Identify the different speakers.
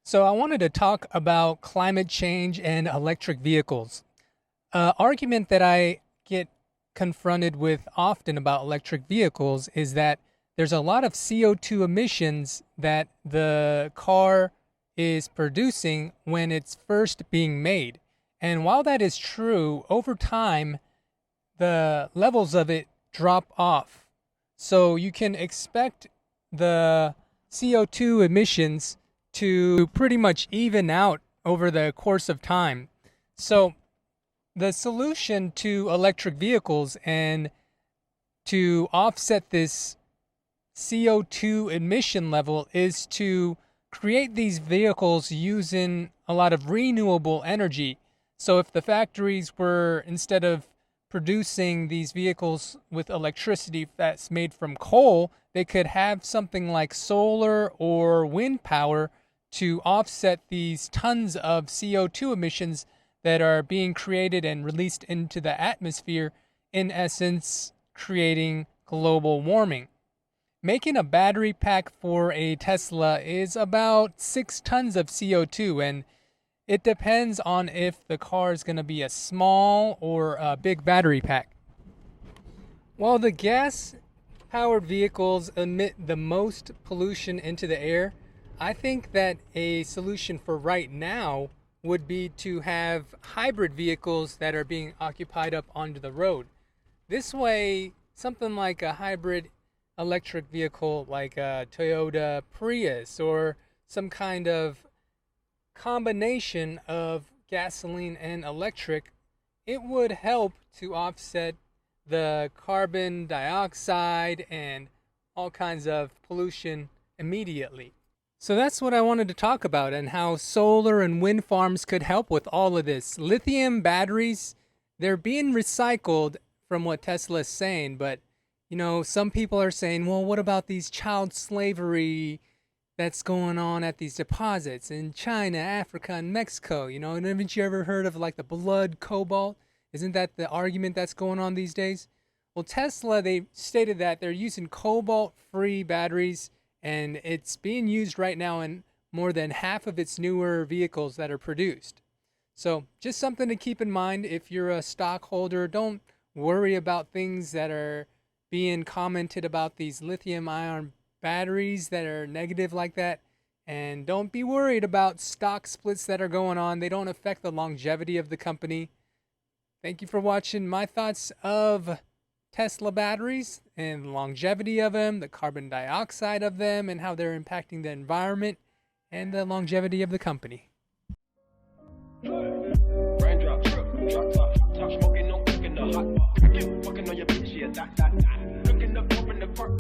Speaker 1: So I wanted to talk about climate change and electric vehicles. Argument that I get confronted with often about electric vehicles is that there's a lot of CO2 emissions that the car is producing when it's first being made. And while that is true, over time, the levels of it drop off. So you can expect the CO2 emissions to pretty much even out over the course of time. So the solution to electric vehicles and to offset this CO2 emission level is to create these vehicles using a lot of renewable energy. So if the factories were, instead of producing these vehicles with electricity that's made from coal, they could have something like solar or wind power to offset these tons of CO2 emissions that are being created and released into the atmosphere, in essence, creating global warming. Making a battery pack for a Tesla is about 6 tons of CO2, and it depends on if the car is going to be a small or a big battery pack. While the gas-powered vehicles emit the most pollution into the air, I think that a solution for right now would be to have hybrid vehicles that are being occupied up onto the road. This way, something like a hybrid electric vehicle like a Toyota Prius or some kind of combination of gasoline and electric, it would help to offset the carbon dioxide and all kinds of pollution immediately. So that's what I wanted to talk about, and how solar and wind farms could help with all of this. Lithium batteries, they're being recycled from what Tesla is saying, but some people are saying, well, what about these child slavery that's going on at these deposits in China, Africa, and Mexico? And haven't you ever heard of like the blood cobalt? Isn't that the argument that's going on these days? Well, Tesla, they stated that they're using cobalt-free batteries, and it's being used right now in more than half of its newer vehicles that are produced. So just something to keep in mind if you're a stockholder. Don't worry about things that are being commented about these lithium-ion batteries that are negative like that. And don't be worried about stock splits that are going on. They don't affect the longevity of the company. Thank you for watching my thoughts of Tesla batteries and the longevity of them, the carbon dioxide of them, and how they're impacting the environment and the longevity of the company.
Speaker 2: Raindrop, drop top, top smoking, no cooking the hot pot. Fucking on your bitch, yeah, that. Looking up, open the park.